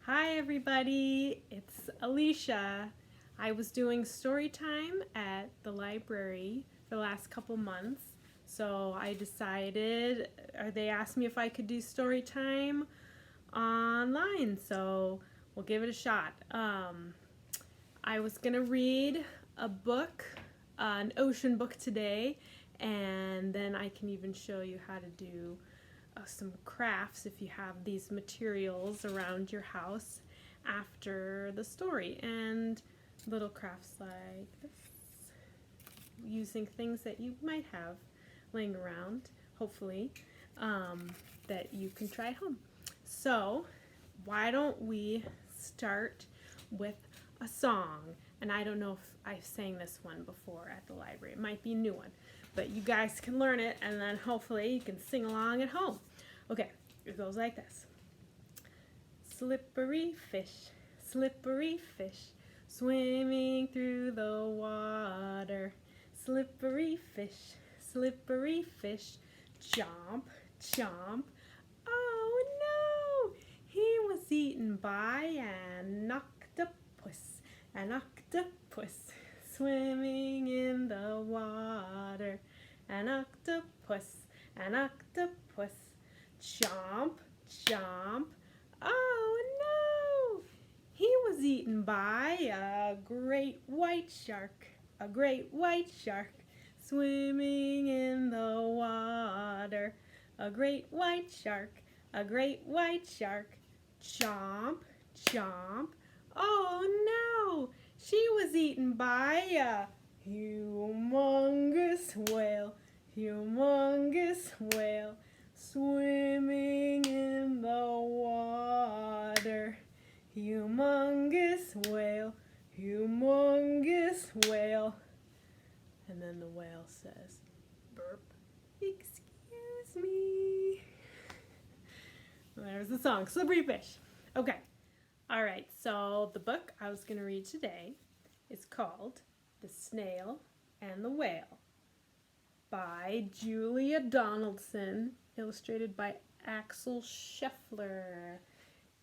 Hi everybody, it's Alicia. I was doing story time at the library for the last couple months, so I decided, or they asked me if I could do story time online, so we'll give it a shot. I was gonna read a book, an ocean book today, and then I can even show you how to do some crafts if you have these materials around your house after the story, and little crafts like this, using things that you might have laying around, hopefully, that you can try at home. So why don't we start with a song? And I don't know if I've sang this one before at the library. It might be a new one, but you guys can learn it, and then hopefully you can sing along at home. Okay, it goes like this. Slippery fish, swimming through the water. Slippery fish, chomp, chomp. Oh no! He was eaten by an octopus, swimming in the water. An octopus, chomp, chomp. Oh no! He was eaten by a great white shark, swimming in the water. A great white shark, chomp, chomp. Oh no! She was eaten by a humongous whale, swimming in the water. Humongous whale, And then the whale says, burp, excuse me. There's the song, Slippery Fish. Okay, all right, so the book I was going to read today is called The Snail and the Whale by Julia Donaldson, illustrated by Axel Scheffler.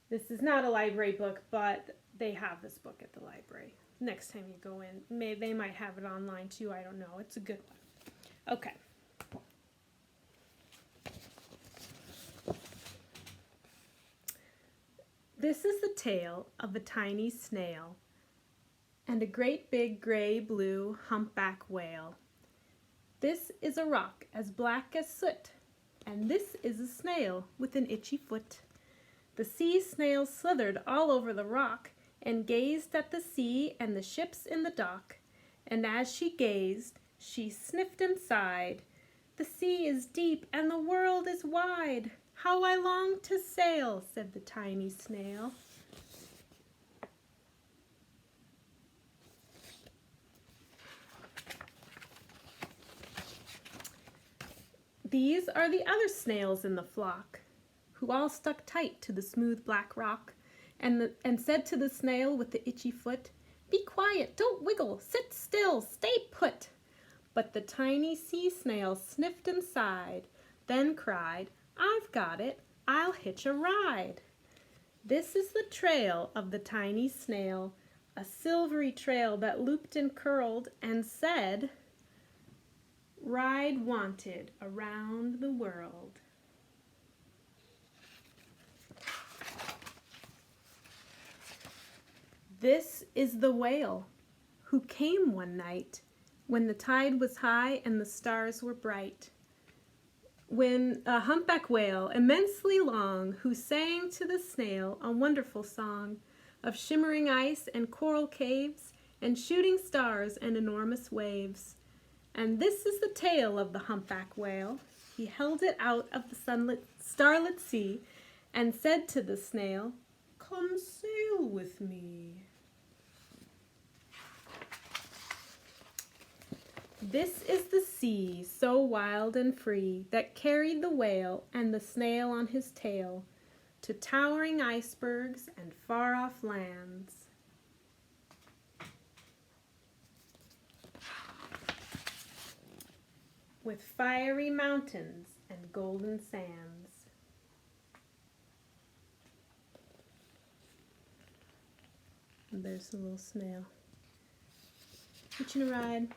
This is not a library book, but they have this book at the library. Next time you go in, they might have it online too, I don't know. It's a good one. Okay. This is the tale of a tiny snail and a great big gray-blue humpback whale. This is a rock as black as soot, and this is a snail with an itchy foot. The sea snail slithered all over the rock and gazed at the sea and the ships in the dock. And as she gazed, she sniffed and sighed. The sea is deep and the world is wide. How I long to sail, said the tiny snail. These are the other snails in the flock, who all stuck tight to the smooth black rock, and said to the snail with the itchy foot, "Be quiet, don't wiggle, sit still, stay put." But the tiny sea snail sniffed and sighed, then cried, "I've got it, I'll hitch a ride." This is the trail of the tiny snail, a silvery trail that looped and curled and said, "Ride wanted around the world." This is the whale who came one night when the tide was high and the stars were bright. When a humpback whale, immensely long, who sang to the snail a wonderful song of shimmering ice and coral caves and shooting stars and enormous waves. And this is the tale of the humpback whale. He held it out of the starlit sea and said to the snail, "Come sail with me." This is the sea, so wild and free, that carried the whale and the snail on his tail to towering icebergs and far-off lands. With fiery mountains and golden sands. And there's the little snail. Hitching a ride.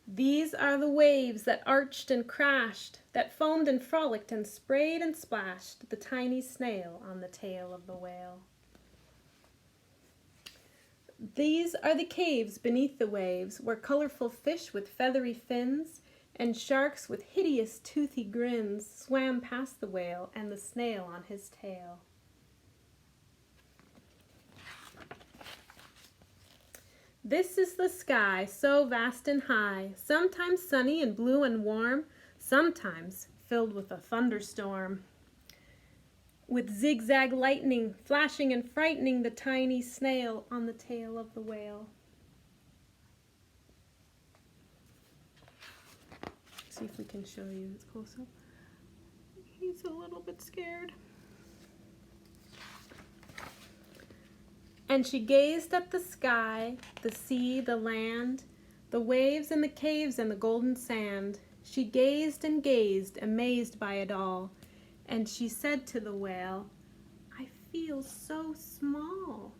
These are the waves that arched and crashed, that foamed and frolicked and sprayed and splashed the tiny snail on the tail of the whale. These are the caves beneath the waves, where colorful fish with feathery fins and sharks with hideous toothy grins swam past the whale and the snail on his tail. This is the sky, so vast and high, sometimes sunny and blue and warm, sometimes filled with a thunderstorm, with zigzag lightning flashing and frightening the tiny snail on the tail of the whale. See if we can show you his close-up. He's a little bit scared. And she gazed at the sky, the sea, the land, the waves and the caves and the golden sand. She gazed and gazed, amazed by it all. And she said to the whale, "I feel so small."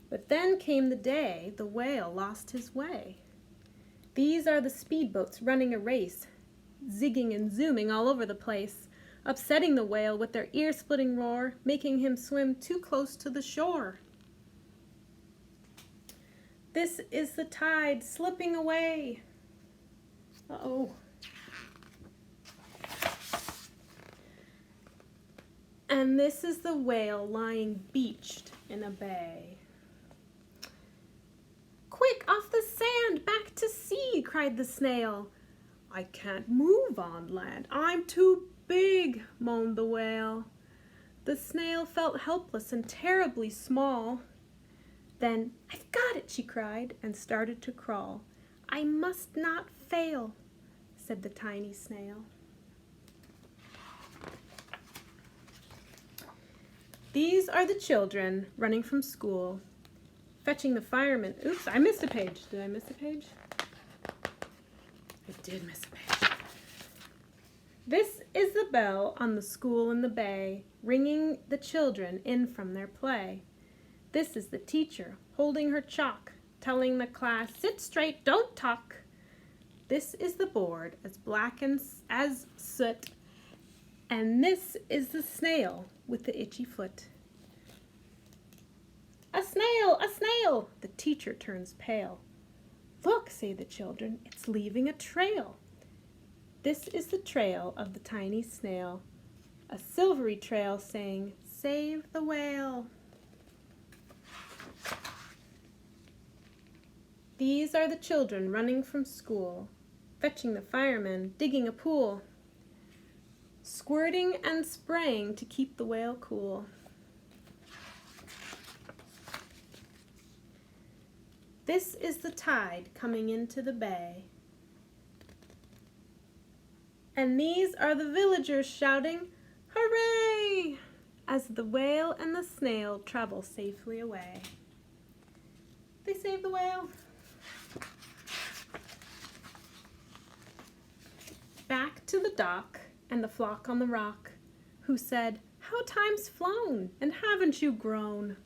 But then came the day the whale lost his way. These are the speedboats running a race, zigging and zooming all over the place, upsetting the whale with their ear-splitting roar, making him swim too close to the shore. This is the tide slipping away. Uh-oh. And this is the whale lying beached in a bay. "Quick, off the sand, back to sea," cried the snail. "I can't move on land, I'm too big," moaned the whale. The snail felt helpless and terribly small. Then, "I've got it," she cried, and started to crawl. "I must not fail," said the tiny snail. These are the children running from school, fetching the fireman. Oops, I missed a page. Did I miss a page? I did miss a page. This is the bell on the school in the bay, ringing the children in from their play. This is the teacher holding her chalk, telling the class, "Sit straight, don't talk." This is the board, as black as soot, and this is the snail with the itchy foot. "A snail, a snail!" The teacher turns pale. "Look," say the children, "it's leaving a trail." This is the trail of the tiny snail, a silvery trail saying, "Save the whale." These are the children running from school, fetching the fireman, digging a pool, squirting and spraying to keep the whale cool. This is the tide coming into the bay. And these are the villagers shouting, "Hooray!" as the whale and the snail travel safely away. They save the whale. Back to the dock and the flock on the rock, who said, "How time's flown, and haven't you grown?"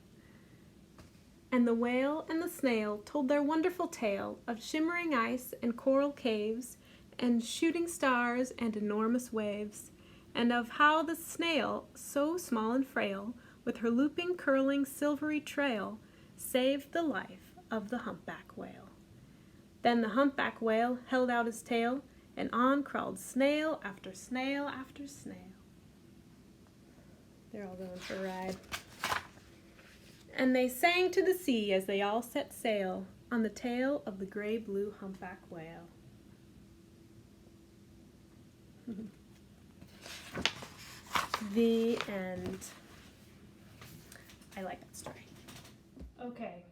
And the whale and the snail told their wonderful tale of shimmering ice and coral caves and shooting stars and enormous waves, and of how the snail, so small and frail, with her looping, curling, silvery trail, saved the life of the humpback whale. Then the humpback whale held out his tail, and on crawled snail after snail after snail. They're all going for a ride. And they sang to the sea as they all set sail on the tail of the gray-blue humpback whale. The end. I like that story. Okay,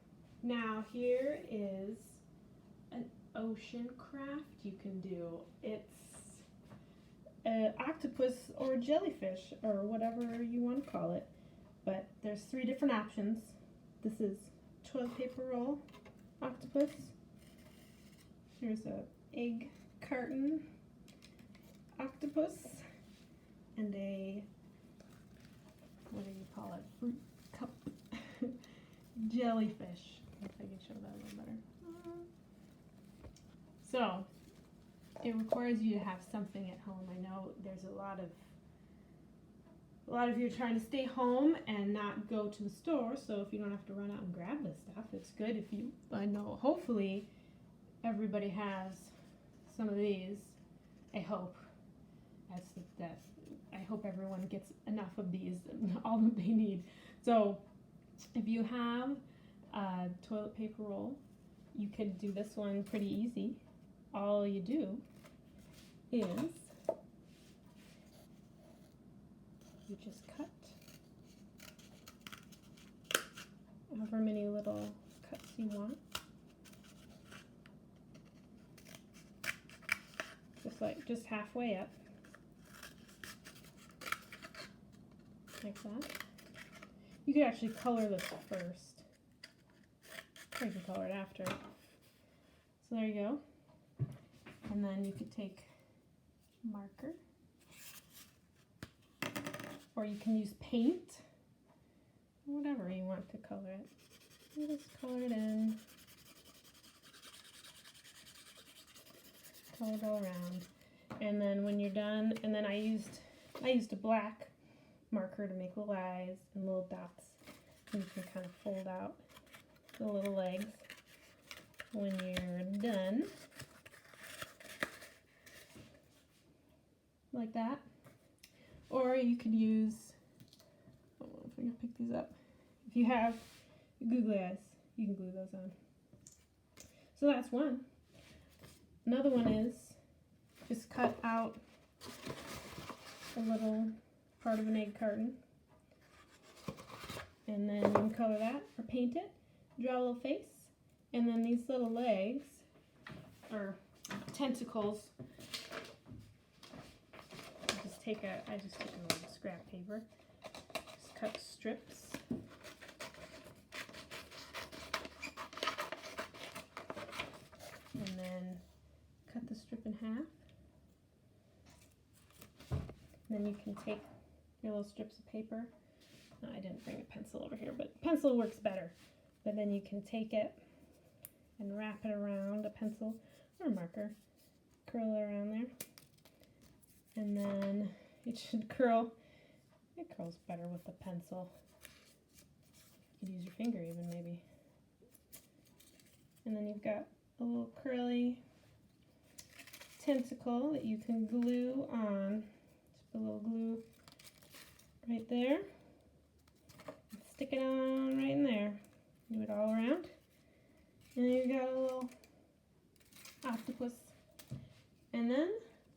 now here is an ocean craft you can do. It's an octopus or jellyfish or whatever you want to call it. But there's 3 different options. This is toilet paper roll octopus. Here's a egg carton octopus. and a, what do you call it, fruit cup jellyfish. If I can show that a little better. So, it requires you to have something at home. I know there's a lot of you are trying to stay home and not go to the store, so if you don't have to run out and grab this stuff, it's good if you, I know, hopefully everybody has some of these. I hope. I hope everyone gets enough of these, all that they need. So, if you have a toilet paper roll, you could do this one pretty easy. All you do is you just cut however many little cuts you want. Just halfway up. Like that. You could actually color this first. Or you can color it after. So there you go. And then you could take marker. Or you can use paint. Whatever you want to color it. You just color it in. Color it all around. And then when you're done, and then I used a black marker to make little eyes and little dots. And you can kind of fold out the little legs when you're done. Like that. Or you could use, I don't know if I can pick these up. If you have googly eyes, you can glue those on. So that's one. Another one is just cut out a little part of an egg carton. And then you can color that or paint it, draw a little face, and then these little legs, or tentacles, I just take a little scrap paper, just cut strips. And then cut the strip in half. And then you can take your little strips of paper. No, I didn't bring a pencil over here, but pencil works better. But then you can take it and wrap it around a pencil or a marker. Curl it around there. And then it should curl. It curls better with a pencil. You could use your finger even, maybe. And then you've got a little curly tentacle that you can glue on. Just put a little glue right there. Stick it on right in there. Do it all around. And then you've got a little octopus. And then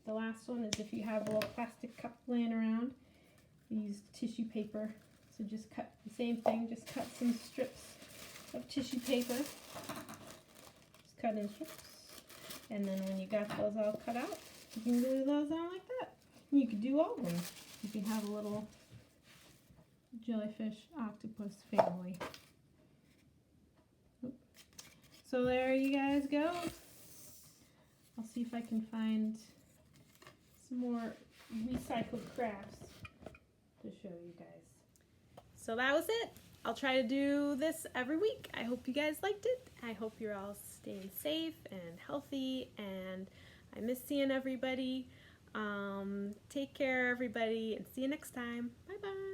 the last one is if you have a little plastic cup laying around, you use tissue paper. So just cut the same thing, just cut some strips of tissue paper. Just cut in strips. And then when you got those all cut out, you can glue those on like that. And you could do all of them. You can have a little jellyfish octopus family. So there you guys go. I'll see if I can find some more recycled crafts to show you guys. So that was it. I'll try to do this every week. I hope you guys liked it. I hope you're all staying safe and healthy, and I miss seeing everybody. Take care, everybody, and see you next time. Bye-bye.